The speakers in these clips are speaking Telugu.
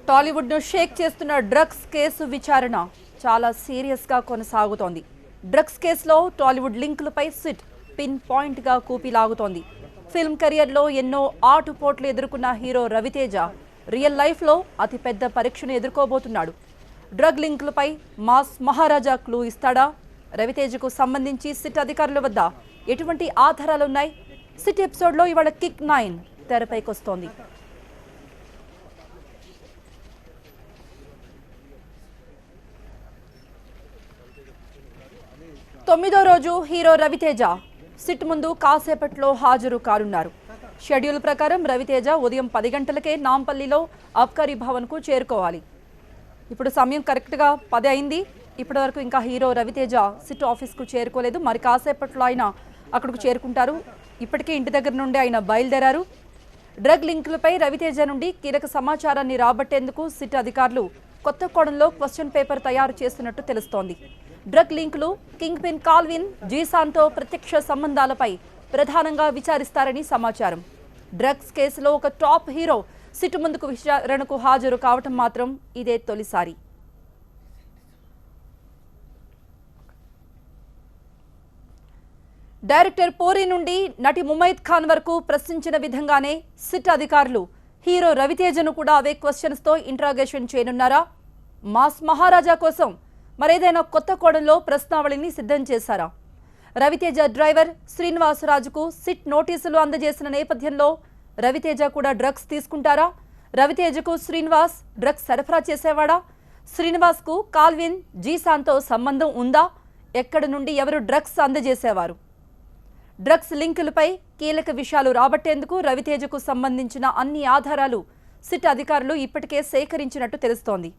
టాలీవుడ్ ను షేక్ చేస్తున్న డ్రగ్స్ కేసు విచారణ చాలా సీరియస్ గా కొనసాగుతోంది. డ్రగ్స్ కేసులో టాలీవుడ్ లింకులపై సిట్ పిన్ పాయింట్ గా కూపిలాగుతోంది. ఫిల్మ్ కెరియర్ లో ఎన్నో ఆటుపోట్లు ఎదుర్కొన్న హీరో రవితేజ రియల్ లైఫ్ లో అతిపెద్ద పరీక్షను ఎదుర్కోబోతున్నాడు. డ్రగ్ లింకులపై మాస్ మహారాజా క్లూ ఇస్తాడా? రవితేజకు సంబంధించి సిట్ అధికారుల వద్ద ఎటువంటి ఆధారాలున్నాయి? సిట్ ఎపిసోడ్ లో ఇవాళ కిక్ 9 తెరపైకొస్తోంది. తొమ్మిదో రోజు హీరో రవితేజ సిట్ ముందు కాసేపట్లో హాజరు కానున్నారు. షెడ్యూల్ ప్రకారం రవితేజ ఉదయం 10 గంటలకే నాంపల్లిలో అబ్కారీ భవన్కు చేరుకోవాలి. ఇప్పుడు సమయం కరెక్ట్గా 10 అయింది. ఇప్పటి వరకు ఇంకా హీరో రవితేజ సిట్ ఆఫీస్కు చేరుకోలేదు. మరి కాసేపట్లో ఆయన అక్కడికి చేరుకుంటారు. ఇప్పటికే ఇంటి దగ్గర నుండి ఆయన బయలుదేరారు. డ్రగ్ లింకులపై రవితేజ నుండి కీలక సమాచారాన్ని రాబట్టేందుకు సిట్ అధికారులు కొత్త కోణంలో క్వశ్చన్ పేపర్ తయారు చేస్తున్నట్టు తెలుస్తోంది. డ్రగ్ లింకులు, కింగ్ పిన్ కాల్విన్, జీసాన్తో ప్రత్యక్ష సంబంధాలపై ప్రధానంగా విచారిస్తారని సమాచారం. డ్రగ్స్ కేసులో ఒక టాప్ హీరో సిట్ ముందుకు విచారణకు హాజరు కావటం మాత్రం ఇదే తొలిసారి. డైరెక్టర్ పూరి నుండి నటి ముమైత్ ఖాన్ వరకు ప్రశ్నించిన విధంగానే సిట్ అధికారులు హీరో రవితేజను కూడా అవే క్వశ్చన్స్తో ఇంట్రాగేషన్ చేయనున్నారా? మాస్ మహారాజా కోసం మరేదైనా కొత్త కోణంలో ప్రశ్నావళిని సిద్ధం చేశారా? రవితేజ డ్రైవర్ శ్రీనివాసరాజుకు సిట్ నోటీసులు అందజేసిన నేపథ్యంలో రవితేజ కూడా డ్రగ్స్ తీసుకుంటారా? రవితేజకు శ్రీనివాస్ డ్రగ్స్ సరఫరా చేసేవాడా? శ్రీనివాస్కు కాల్విన్, జీసాన్తో సంబంధం ఉందా? ఎక్కడి నుండి ఎవరు డ్రగ్స్ అందజేసేవారు? డ్రగ్స్ లింకులపై కీలక విషయాలు రాబట్టేందుకు రవితేజకు సంబంధించిన అన్ని ఆధారాలు సిట్ అధికారులు ఇప్పటికే సేకరించినట్టు తెలుస్తోంది.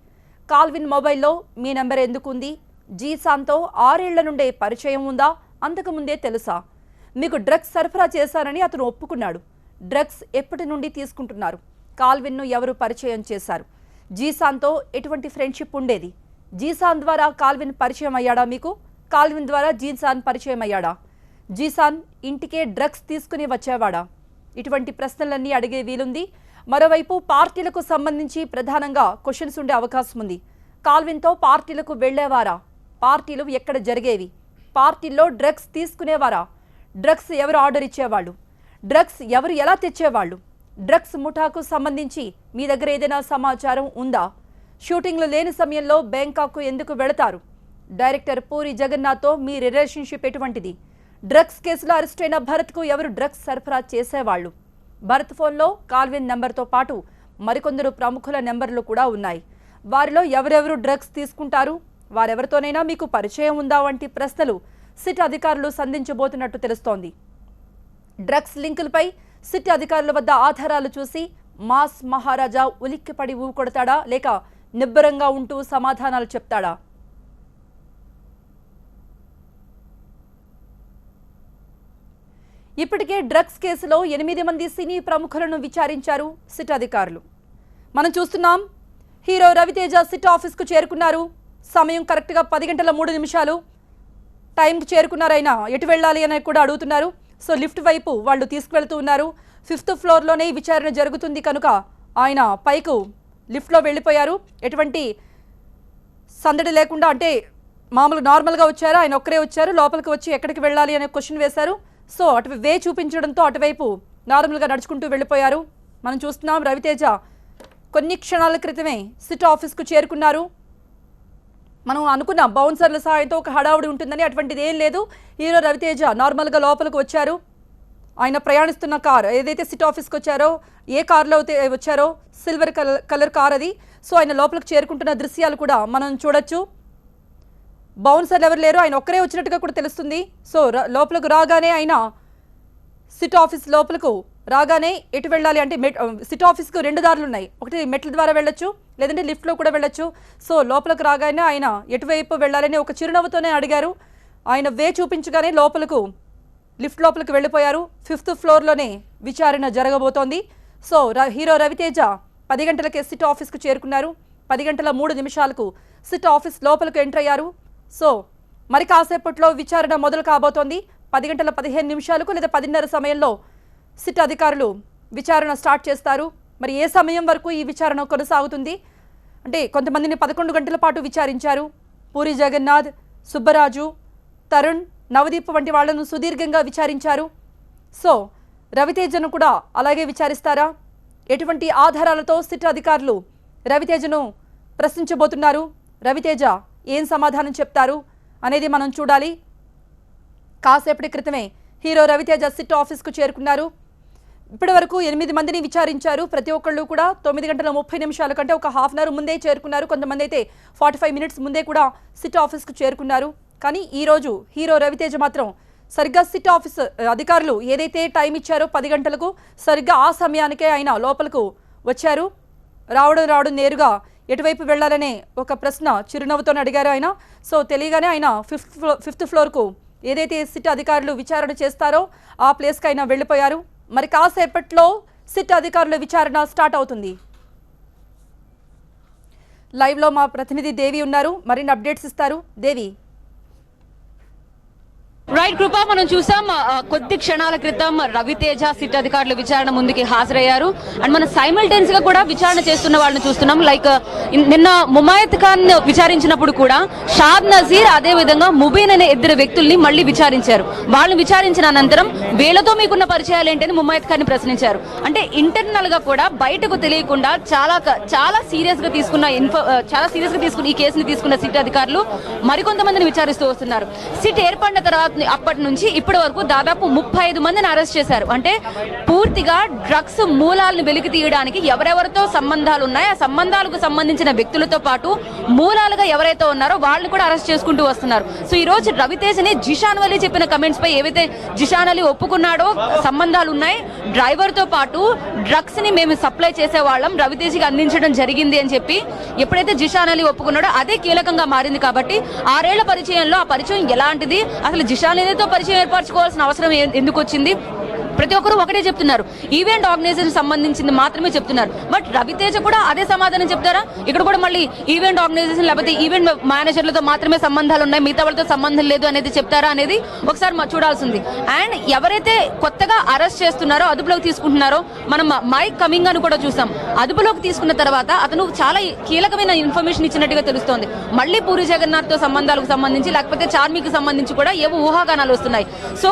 కాల్విన్ మొబైల్లో మీ నెంబర్ ఎందుకుంది? జీసాన్తో 6 ఏళ్ల నుండే పరిచయం ఉందా? అంతకుముందే తెలుసా? మీకు డ్రగ్స్ సరఫరా చేశారని అతను ఒప్పుకున్నాడు. డ్రగ్స్ ఎప్పటి నుండి తీసుకుంటున్నారు? కాల్విన్ను ఎవరు పరిచయం చేశారు? జీసాన్తో ఎటువంటి ఫ్రెండ్షిప్ ఉండేది? జీసాన్ ద్వారా కాల్విన్ పరిచయం అయ్యాడా మీకు? కాల్విన్ ద్వారా జీసాన్ పరిచయం అయ్యాడా? జీసాన్ ఇంటికే డ్రగ్స్ తీసుకుని వచ్చేవాడా? ఇటువంటి ప్రశ్నలన్నీ అడిగే వీలుంది. మరోవైపు పార్టీలకు సంబంధించి ప్రధానంగా క్వశ్చన్స్ ఉండే అవకాశం ఉంది. కాల్విన్తో పార్టీలకు వెళ్లేవారా? పార్టీలు ఎక్కడ జరిగేవి? పార్టీల్లో డ్రగ్స్ తీసుకునేవారా? డ్రగ్స్ ఎవరు ఆర్డర్ ఇచ్చేవాళ్ళు? డ్రగ్స్ ఎవరు ఎలా తెచ్చేవాళ్ళు? డ్రగ్స్ ముఠాకు సంబంధించి మీ దగ్గర ఏదైనా సమాచారం ఉందా? షూటింగ్లు లేని సమయంలో బ్యాంకాక్కు ఎందుకు వెళతారు? డైరెక్టర్ పూరి జగన్నాథ్తో మీ రిలేషన్షిప్ ఎటువంటిది? డ్రగ్స్ కేసులో అరెస్ట్ అయిన భరత్కు ఎవరు డ్రగ్స్ సరఫరా చేసేవాళ్ళు? భరత్ ఫోన్లో కాల్విన్ నెంబర్తో పాటు మరికొందరు ప్రముఖుల నెంబర్లు కూడా ఉన్నాయి. వారిలో ఎవరెవరు డ్రగ్స్ తీసుకుంటారు? వారెవరితోనైనా మీకు పరిచయం ఉందా? వంటి ప్రశ్నలు సిట్ అధికారులు సంధించబోతున్నట్టు తెలుస్తోంది. డ్రగ్స్ లింకులపై సిట్ అధికారుల వద్ద ఆధారాలు చూసి మాస్ మహారాజా ఉలిక్కిపడి ఊకొడతాడా, లేక నిబ్బరంగా ఉంటూ సమాధానాలు చెప్తాడా? ఇప్పటికే డ్రగ్స్ కేసులో 8 మంది సినీ ప్రముఖులను విచారించారు సిట్ అధికారులు. మనం చూస్తున్నాం, హీరో రవితేజ సిట్ ఆఫీస్కు చేరుకున్నారు. సమయం కరెక్ట్గా 10 గంటల 3 నిమిషాలు టైంకి చేరుకున్నారు. ఆయన ఎటు వెళ్ళాలి అని కూడా అడుగుతున్నారు. సో లిఫ్ట్ వైపు వాళ్ళు తీసుకువెళ్తూ ఉన్నారు. 5th ఫ్లోర్లోనే విచారణ జరుగుతుంది కనుక ఆయన పైకు లిఫ్ట్లో వెళ్ళిపోయారు. ఎటువంటి సందడి లేకుండా, అంటే మామూలు నార్మల్గా వచ్చారు. ఆయన ఒక్కరే వచ్చారు. లోపలికి వచ్చి ఎక్కడికి వెళ్ళాలి అనే క్వశ్చన్ వేశారు. సో అటు వే చూపించడంతో అటువైపు నార్మల్గా నడుచుకుంటూ వెళ్ళిపోయారు. మనం చూస్తున్నాం, రవితేజ కొన్ని క్షణాల క్రితమే సిట్ ఆఫీస్కు చేరుకున్నారు. మనం అనుకున్నాం బౌన్సర్ల సహాయంతో ఒక హడావుడి ఉంటుందని, అటువంటిది ఏం లేదు. హీరో రవితేజ నార్మల్గా లోపలికి వచ్చారు. ఆయన ప్రయాణిస్తున్న కార్ ఏదైతే సిట్ ఆఫీస్కి వచ్చారో, ఏ కార్లో అయితే వచ్చారో సిల్వర్ కలర్ కార్ అది. సో ఆయన లోపలికి చేరుకుంటున్న దృశ్యాలు కూడా మనం చూడొచ్చు. బౌన్సర్లు ఎవరు లేరు, ఆయన ఒక్కరే వచ్చినట్టుగా కూడా తెలుస్తుంది. సో లోపలకు రాగానే ఆయన సిట్ ఆఫీస్ లోపలకు రాగానే ఎటు వెళ్ళాలి అంటే సిట్ ఆఫీస్కు 2 దారులు ఉన్నాయి. ఒకటి మెట్ల ద్వారా వెళ్ళొచ్చు, లేదంటే లిఫ్ట్లో కూడా వెళ్ళొచ్చు. సో లోపలకు రాగానే ఆయన ఎటువైపు వెళ్ళాలని ఒక చిరునవ్వుతోనే అడిగారు. ఆయన వే చూపించగానే లిఫ్ట్ లోపలికి వెళ్ళిపోయారు. 5th ఫ్లోర్లోనే విచారణ జరగబోతోంది. సో హీరో రవితేజ 10 గంటలకే సిట్ ఆఫీస్కు చేరుకున్నారు. 10 గంటల 3 నిమిషాలకు సిట్ ఆఫీస్ లోపలికి ఎంటర్ అయ్యారు. సో మరి కాసేపట్లో విచారణ మొదలు కాబోతోంది. 10 గంటల 15 నిమిషాలకు లేదా 10:30 సమయంలో సిట్ అధికారులు విచారణ స్టార్ట్ చేస్తారు. మరి ఏ సమయం వరకు ఈ విచారణ కొనసాగుతుంది? అంటే కొంతమందిని 11 గంటల పాటు విచారించారు. పూరి జగన్నాథ్, సుబ్బరాజు, తరుణ్, నవదీప్ వంటి వాళ్లను సుదీర్ఘంగా విచారించారు. సో రవితేజను కూడా అలాగే విచారిస్తారా? ఎటువంటి ఆధారాలతో సిట్ అధికారులు రవితేజను ప్రశ్నించబోతున్నారు? రవితేజ ఏం సమాధానం చెప్తారు అనేది మనం చూడాలి. కాసేపటి క్రితమే హీరో రవితేజ సిట్ ఆఫీస్కు చేరుకున్నారు. ఇప్పటి వరకు 8 మందిని విచారించారు. ప్రతి ఒక్కళ్ళు కూడా 9 గంటల 30 నిమిషాల కంటే ఒక హాఫ్ అన్ అవర్ ముందే చేరుకున్నారు. కొంతమంది అయితే 45 మినిట్స్ ముందే కూడా సిట్ ఆఫీస్కు చేరుకున్నారు. కానీ ఈరోజు హీరో రవితేజ మాత్రం సరిగ్గా సిట్ ఆఫీస్ అధికారులు ఏదైతే టైం ఇచ్చారో 10 గంటలకు సరిగ్గా ఆ సమయానికే ఆయన లోపలకు వచ్చారు. రావడం నేరుగా ఎటువైపు వెళ్లాలనే ఒక ప్రశ్న చిరునవ్వుతో అడిగారు ఆయన. సో తెలియగానే ఆయన ఫిఫ్త్ ఫ్లోర్కు ఏదైతే సిట్ అధికారులు విచారణ చేస్తారో ఆ ప్లేస్కి ఆయన వెళ్ళిపోయారు. మరి కాసేపట్లో సిట్ అధికారుల విచారణ స్టార్ట్ అవుతుంది. లైవ్లో మా ప్రతినిధి దేవి ఉన్నారు, మరిన్ని అప్డేట్స్ ఇస్తారు. దేవి. రైట్ కృప, మనం చూసాం కొద్ది క్షణాల క్రితం రవితేజ సిట్ అధికారులు విచారణ ముందుకి హాజరయ్యారు. అండ్ మనం సైమల్టేనియస్ గా కూడా విచారణ చేస్తున్న వాళ్ళని చూస్తున్నాం. లైక్ నిన్న ముమాయత్ ఖాన్ విచారించినప్పుడు కూడా షాద్ నజీర్ అదే విధంగా ముబీన్ అనే 2 వ్యక్తుల్ని మళ్ళీ విచారించారు. వాళ్ళని విచారించిన అనంతరం వీళ్ళతో మీకున్న పరిచయాలు ఏంటని ముమాయత్ ఖాన్ ప్రశ్నించారు. అంటే ఇంటర్నల్ గా కూడా బయటకు తెలియకుండా చాలా సీరియస్ గా తీసుకున్న ఈ కేసుని తీసుకున్న సిట్ అధికారులు మరికొంతమందిని విచారిస్తూ వస్తున్నారు. సిట్ ఏర్పడిన తర్వాత అప్పటి నుంచి ఇప్పటి వరకు దాదాపు 35 మందిని అరెస్ట్ చేశారు. అంటే పూర్తిగా డ్రగ్స్ మూలాలను వెలికి తీయడానికి ఎవరెవరితో సంబంధాలు ఉన్నాయో ఆ సంబంధాలకు సంబంధించిన వ్యక్తులతో పాటు మూలాలుగా ఎవరైతే ఉన్నారో వాళ్ళని కూడా అరెస్ట్ చేసుకుంటూ వస్తున్నారు. సో ఈ రోజు రవితేజని జిషాన్ అలీ చెప్పిన కమెంట్స్ పై ఏవైతే జిషాన్ అలీ ఒప్పుకున్నాడో సంబంధాలు ఉన్నాయి, డ్రైవర్ తో పాటు డ్రగ్స్ ని మేము సప్లై చేసే వాళ్ళం రవితేజకి అందించడం జరిగింది అని చెప్పి ఎప్పుడైతే జిషాన్ అలీ ఒప్పుకున్నాడో అదే కీలకంగా మారింది. కాబట్టి 6 ఏళ్ల పరిచయంలో ఆ పరిచయం ఎలాంటిది, అసలు జిషాన్ అలీతో పరిచయం ఏర్పరచుకోవాల్సిన అవసరం ఎందుకు వచ్చింది? ప్రతి ఒక్కరు ఒకటే చెప్తున్నారు, ఈవెంట్ ఆర్గనైజేషన్ సంబంధించింది మాత్రమే చెప్తున్నారు. బట్ రవితేజ కూడా అదే సమాధానం చెప్తారా? ఇక్కడ కూడా మళ్ళీ ఈవెంట్ ఆర్గనైజేషన్ లేకపోతే ఈవెంట్ మేనేజర్లతో మాత్రమే సంబంధాలు ఉన్నాయి, మిగతా వాళ్ళతో సంబంధం లేదు అనేది చెప్తారా అనేది ఒకసారి చూడాల్సింది. అండ్ ఎవరైతే కొత్తగా అరెస్ట్ చేస్తున్నారో అదుపులోకి తీసుకుంటున్నారో మనం మైక్ కమింగ్ అని కూడా చూసాం. అదుపులోకి తీసుకున్న తర్వాత అతను చాలా కీలకమైన ఇన్ఫర్మేషన్ ఇచ్చినట్టుగా తెలుస్తోంది. మళ్ళీ పూరి జగన్నాథ్ తో సంబంధాలకు సంబంధించి లేకపోతే చార్మికి సంబంధించి కూడా ఏవో ఊహాగానాలు వస్తున్నాయి. సో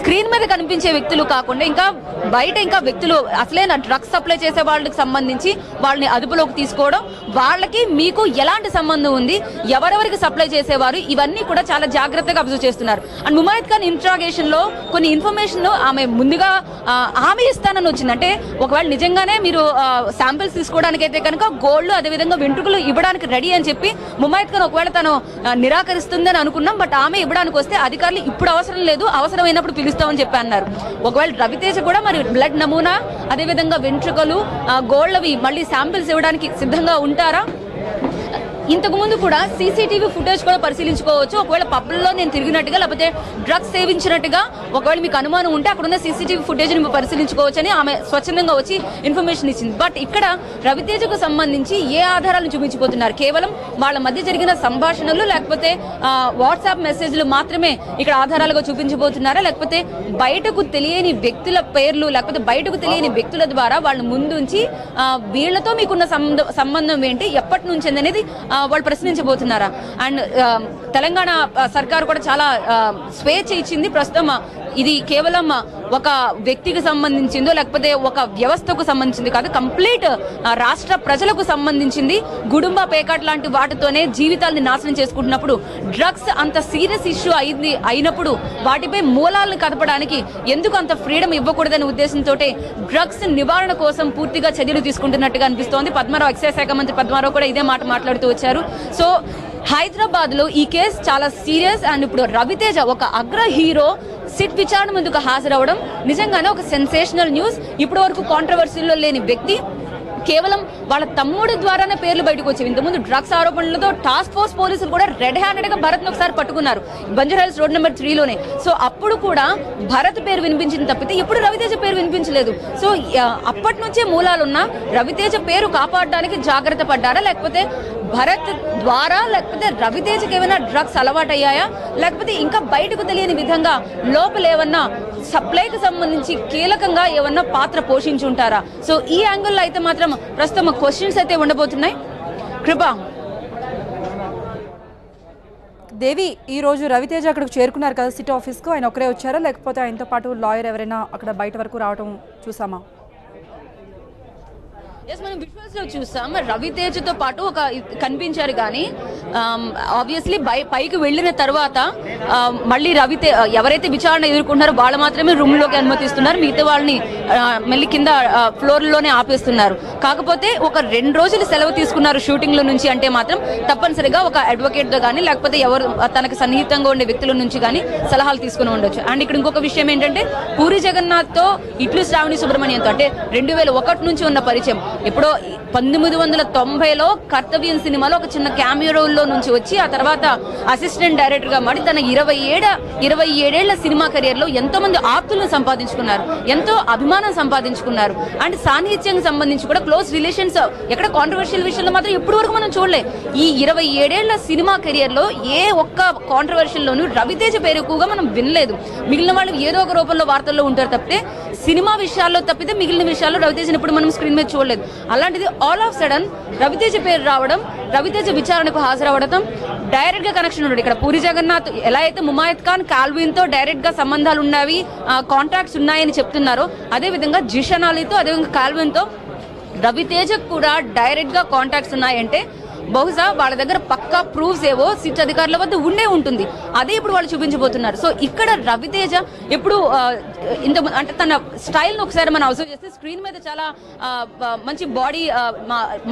స్క్రీన్ మీద కనిపించే వ్యక్తులు కాకుండా ఇంకా బయట ఇంకా వ్యక్తులు అసలైన డ్రగ్స్ సప్లై చేసే వాళ్ళకి సంబంధించి వాళ్ళని అదుపులోకి తీసుకోవడం, వాళ్ళకి మీకు ఎలాంటి సంబంధం ఉంది, ఎవరెవరికి సప్లై చేసేవారు, ఇవన్నీ కూడా చాలా జాగ్రత్తగా అబ్జర్వ్ చేస్తున్నారు. అండ్ ముమాయత్ ఖాన్ ఇంట్రాగేషన్ లో కొన్ని ఇన్ఫర్మేషన్ ఆమె ముందుగా హామీ ఇస్తానని వచ్చింది. అంటే ఒకవేళ నిజంగానే మీరు శాంపిల్స్ తీసుకోవడానికి అయితే కనుక గోల్డ్ అదేవిధంగా వెంట్రుకలు ఇవ్వడానికి రెడీ అని చెప్పి ముమాయత్ ఖాన్ ఒకవేళ తను నిరాకరిస్తుందని అనుకున్నాం. బట్ ఆమె ఇవ్వడానికి వస్తే అధికారులు ఇప్పుడు అవసరం లేదు, అవసరమైనప్పుడు పిలుస్తామని చెప్పి అన్నారు. ఒకవేళ రవితేజ కూడా మరి బ్లడ్ నమూనా అదేవిధంగా వెంట్రుకలు గోల్డ్వి మళ్ళీ శాంపిల్స్ ఇవ్వడానికి సిద్ధంగా ఉంటారా? ఇంతకు ముందు కూడా సీసీటీవీ ఫుటేజ్ కూడా పరిశీలించుకోవచ్చు. ఒకవేళ పబ్లో నేను తిరిగినట్టుగా లేకపోతే డ్రగ్స్ సేవించినట్టుగా ఒకవేళ మీకు అనుమానం ఉంటే అక్కడ ఉన్న సీసీటీవీ ఫుటేజ్ని పరిశీలించుకోవచ్చు అని ఆమె స్వచ్ఛందంగా వచ్చి ఇన్ఫర్మేషన్ ఇచ్చింది. బట్ ఇక్కడ రవితేజకు సంబంధించి ఏ ఆధారాలను చూపించిపోతున్నారు? కేవలం వాళ్ళ మధ్య జరిగిన సంభాషణలు లేకపోతే వాట్సాప్ మెసేజ్లు మాత్రమే ఇక్కడ ఆధారాలుగా చూపించబోతున్నారా? లేకపోతే బయటకు తెలియని వ్యక్తుల పేర్లు లేకపోతే బయటకు తెలియని వ్యక్తుల ద్వారా వాళ్ళ ముందుంచి వీళ్లతో మీకున్న సంబంధం ఏంటి, ఎప్పటి నుంచి అనేది వాళ్ళు ప్రశ్నించబోతున్నారా? అండ్ తెలంగాణ సర్కారు కూడా చాలా స్వేచ్ఛ ఇచ్చింది. ప్రస్తుతం ఇది కేవలం ఒక వ్యక్తికి సంబంధించిందో లేకపోతే ఒక వ్యవస్థకు సంబంధించింది కాదు, కంప్లీట్ రాష్ట్ర ప్రజలకు సంబంధించింది. గుడుంబ పేకాట్ లాంటి వాటితోనే జీవితాలని నాశనం చేసుకుంటున్నప్పుడు డ్రగ్స్ అంత సీరియస్ ఇష్యూ అయినప్పుడు వాటిపై మూలాలను కదపడానికి ఎందుకు అంత ఫ్రీడమ్ ఇవ్వకూడదనే ఉద్దేశంతో డ్రగ్స్ నివారణ కోసం పూర్తిగా చర్యలు తీసుకుంటున్నట్టుగా అనిపిస్తోంది. పద్మారావు ఎక్సైజ్ శాఖ మంత్రి పద్మారావు కూడా ఇదే మాట మాట్లాడుతూ వచ్చారు. సో హైదరాబాద్ లో ఈ కేసు చాలా సీరియస్. అండ్ ఇప్పుడు రవితేజ ఒక అగ్ర హీరో సిట్ విచారణ ముందుకు హాజరవడం నిజంగానే ఒక సెన్సేషనల్ న్యూస్. ఇప్పటి వరకు కాంట్రవర్సీలో లేని వ్యక్తి కేవలం వాళ్ళ తమ్ముడి ద్వారానే పేర్లు బయటకు వచ్చేవి. ఇంతకుముందు డ్రగ్స్ ఆరోపణలతో టాస్క్ ఫోర్స్ పోలీసులు కూడా రెడ్ హ్యాండెడ్ గా భరత్ ఒకసారి పట్టుకున్నారు బంజారాహిల్స్ రోడ్ నెంబర్ 3లోనే. సో అప్పుడు కూడా భరత్ పేరు వినిపించింది తప్పితే ఎప్పుడు రవితేజ పేరు వినిపించలేదు. సో అప్పటి నుంచే మూలాలున్న రవితేజ పేరు కాపాడడానికి జాగ్రత్త పడ్డారా, లేకపోతే భరత్ ద్వారా లేకపోతే రవితేజకి ఏమైనా డ్రగ్స్ అలవాటయ్యాయా, లేకపోతే ఇంకా బయటకు తెలియని విధంగా లోపల ఏమన్నా సప్లైకి సంబంధించి కీలకంగా ఏమన్నా పాత్ర పోషించి ఉంటారా? సో ఈ యాంగిల్లో అయితే మాత్రం ప్రస్తుతం క్వశ్చన్స్ అయితే ఉండబోతున్నాయి. కృప. దేవి, ఈ రోజు రవితేజ అక్కడికి చేరుకున్నారు కదా సిటీ ఆఫీస్కు, ఆయన ఒక్కరే వచ్చారా లేకపోతే ఆయనతో పాటు లాయర్ ఎవరైనా అక్కడ బయట వరకు రావడం చూసామా? ఎస్, మనం విజువల్స్ లో చూసాం రవితేజతో పాటు ఒక కనిపించారు కానీ ఆబ్వియస్లీ పైకి వెళ్ళిన తర్వాత మళ్ళీ ఎవరైతే విచారణ ఎదుర్కొంటున్నారో వాళ్ళు మాత్రమే రూమ్ లోకి అనుమతిస్తున్నారు, మిగతా వాళ్ళని మళ్ళీ కింద ఫ్లోర్ లోనే ఆపేస్తున్నారు. కాకపోతే ఒక 2 రోజులు సెలవు తీసుకున్నారు షూటింగ్ లో నుంచి అంటే మాత్రం తప్పనిసరిగా ఒక అడ్వకేట్ తో కానీ లేకపోతే ఎవరు తనకు సన్నిహితంగా ఉండే వ్యక్తుల నుంచి కానీ సలహాలు తీసుకుని ఉండొచ్చు. అండ్ ఇక్కడ ఇంకొక విషయం ఏంటంటే పూరి జగన్నాథ్ తో ఇట్లు శ్రావణి సుబ్రహ్మణ్యంతో అంటే 2001 నుంచి ఉన్న పరిచయం. ఎప్పుడో 1990లో కర్తవ్యం సినిమాలో ఒక చిన్న క్యామియో రోల్లో నుంచి వచ్చి ఆ తర్వాత అసిస్టెంట్ డైరెక్టర్ గా మారి తన 27 ఏళ్ల సినిమా కెరియర్ లో ఎంతో మంది ఆప్తులను సంపాదించుకున్నారు, ఎంతో అభిమానం సంపాదించుకున్నారు. అండ్ సాన్నిహిత్యం సంబంధించి కూడా క్లోజ్ రిలేషన్స్ ఎక్కడ కాంట్రవర్షియల్ విషయంలో మాత్రం ఇప్పటి వరకు మనం చూడలే. ఈ 27 ఏళ్ల సినిమా కెరియర్ లో ఏ ఒక్క కాంట్రవర్షియల్ లోనూ రవితేజ పేరు ఎక్కువగా మనం వినలేదు. మిగిలిన వాళ్ళు ఏదో ఒక రూపంలో వార్తల్లో ఉంటారు తప్పితే సినిమా విషయాల్లో తప్పితే మిగిలిన విషయాల్లో రవితేజని ఇప్పుడు మనం స్క్రీన్ మీద చూడలేదు. అలాంటిది ఆల్ ఆఫ్ సడన్ రవితేజ పేరు రావడం, రవితేజ విచారణకు హాజరవడం, డైరెక్ట్ గా కనెక్షన్ ఉండడు. ఇక్కడ పూరి జగన్నాథ్ ఎలా అయితే ముమాయత్ ఖాన్ కాల్విన్ తో డైరెక్ట్ గా సంబంధాలు ఉన్నవి, కాంట్రాక్ట్స్ ఉన్నాయని చెప్తున్నారో అదే విధంగా జిషన్ అలీతో అదేవిధంగా కాల్విన్ తో రవితేజకు కూడా డైరెక్ట్ గా కాంటాక్ట్స్ ఉన్నాయంటే బహుశా వాళ్ళ దగ్గర పక్కా ప్రూఫ్స్ ఏవో సిట్ అధికారుల వద్ద ఉండే ఉంటుంది. అదే ఇప్పుడు వాళ్ళు చూపించబోతున్నారు. సో ఇక్కడ రవితేజ ఎప్పుడు ఇంత అంటే తన స్టైల్ని ఒకసారి మనం అబ్జర్వ్ చేస్తే స్క్రీన్ మీద చాలా మంచి బాడీ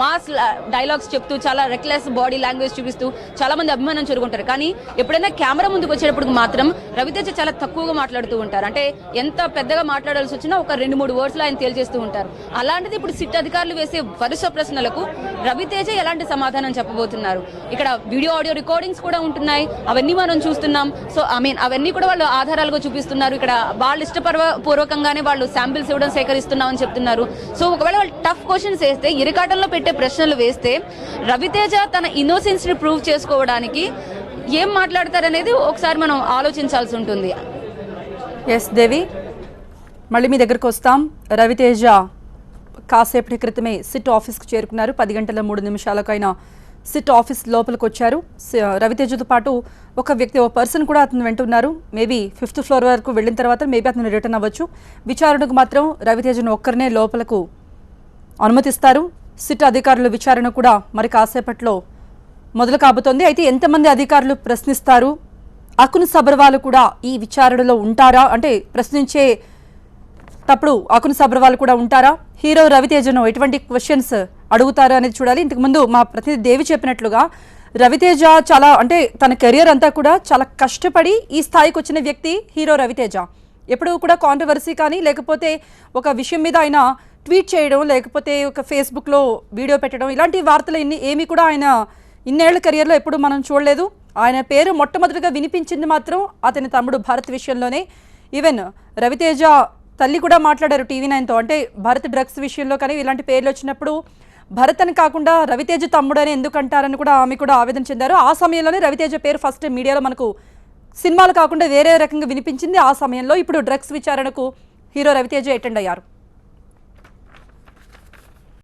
మాస్ డైలాగ్స్ చెప్తూ చాలా రెక్లెస్ బాడీ లాంగ్వేజ్ చూపిస్తూ చాలా మంది అభిమానం చేరుకుంటారు. కానీ ఎప్పుడైనా కెమెరా ముందుకు వచ్చేటప్పుడు మాత్రం రవితేజ చాలా తక్కువగా మాట్లాడుతూ ఉంటారు. అంటే ఎంత పెద్దగా మాట్లాడాల్సి వచ్చినా ఒక 2-3 వర్డ్స్లో ఆయన తేల్చేస్తూ ఉంటారు. అలాంటిది ఇప్పుడు సిట్ అధికారులు వేసే వరుస ప్రశ్నలకు రవితేజ ఎలాంటి సమాధానం చెప్పబోతున్నారు. ఇక్కడ వీడియో ఆడియో రికార్డింగ్స్ కూడా ఉంటున్నాయి, అవన్నీ మనం చూస్తున్నాం. సో అవన్నీ కూడా వాళ్ళు ఆధారాలుగా చూపిస్తున్నారు. ఇక్కడ వాళ్ళు ఇష్టపూర్వకంగానే వాళ్ళు శాంపిల్స్ ఇవ్వడం సేకరిస్తున్నామని చెప్తున్నారు. సో ఒకవేళ వాళ్ళు టఫ్ క్వశ్చన్స్ వేస్తే, ఇరకాటంలో పెట్టే ప్రశ్నలు వేస్తే రవితేజ తన ఇన్నోసెన్స్ ని ప్రూవ్ చేసుకోవడానికి ఏం మాట్లాడతారనేది ఒకసారి మనం ఆలోచించాల్సి ఉంటుంది. ఎస్ దేవి, మళ్ళీ మీ దగ్గరకు వస్తాం. రవితేజ కాసేపటి క్రితమే సిట్ ఆఫీస్కు చేరుకున్నారు. 10 గంటల 3 నిమిషాలకు ఆయన సిట్ ఆఫీస్ లోపలికి వచ్చారు. రవితేజతో పాటు ఒక వ్యక్తి, ఒక పర్సన్ కూడా అతను వెంట ఉన్నారు. మేబీ 5th ఫ్లోర్ వరకు వెళ్ళిన తర్వాత మేబీ అతను రిటర్న్ అవ్వచ్చు. విచారణకు మాత్రం రవితేజను ఒక్కరినే లోపలకు అనుమతిస్తారు. సిట్ అధికారుల విచారణ కూడా మరి కాసేపట్లో మొదలు కాబోతోంది. అయితే ఎంతమంది అధికారులు ప్రశ్నిస్తారు, అకున్ సబర్వాల్ కూడా ఈ విచారణలో ఉంటారా, అంటే ప్రశ్నించే తప్పుడు అకున్ సబర్వాల్ కూడా ఉంటారా, హీరో రవితేజను ఎటువంటి క్వశ్చన్స్ అడుగుతారు అనేది చూడాలి. ఇంతకుముందు మా ప్రతినిధి దేవి చెప్పినట్లుగా రవితేజ చాలా అంటే తన కెరియర్ అంతా కూడా చాలా కష్టపడి ఈ స్థాయికి వచ్చిన వ్యక్తి హీరో రవితేజ. ఎప్పుడూ కూడా కాంట్రవర్సీ కానీ లేకపోతే ఒక విషయం మీద ఆయన ట్వీట్ చేయడం లేకపోతే ఒక ఫేస్బుక్లో వీడియో పెట్టడం ఇలాంటి వార్తలు ఏమీ కూడా ఆయన ఇన్నేళ్ల కెరియర్లో ఎప్పుడు మనం చూడలేదు. ఆయన పేరు మొట్టమొదటిగా వినిపించింది మాత్రం అతని తమ్ముడు భరత్ విషయంలోనే. ఈవెన్ రవితేజ తల్లి కూడా మాట్లాడారు TV9తో. అంటే భరత్ డ్రగ్స్ విషయంలో కానీ ఇలాంటి పేర్లు వచ్చినప్పుడు భరత్ అని కాకుండా రవితేజ తమ్ముడు అని ఎందుకు అంటారని కూడా ఆమె కూడా ఆవేదన చెందారు. ఆ సమయంలోనే రవితేజ పేరు ఫస్ట్ మీడియాలో మనకు సినిమాలు కాకుండా వేరే రకంగా వినిపించింది. ఆ సమయంలో ఇప్పుడు డ్రగ్స్ విచారణకు హీరో రవితేజ అటెండ్ అయ్యారు.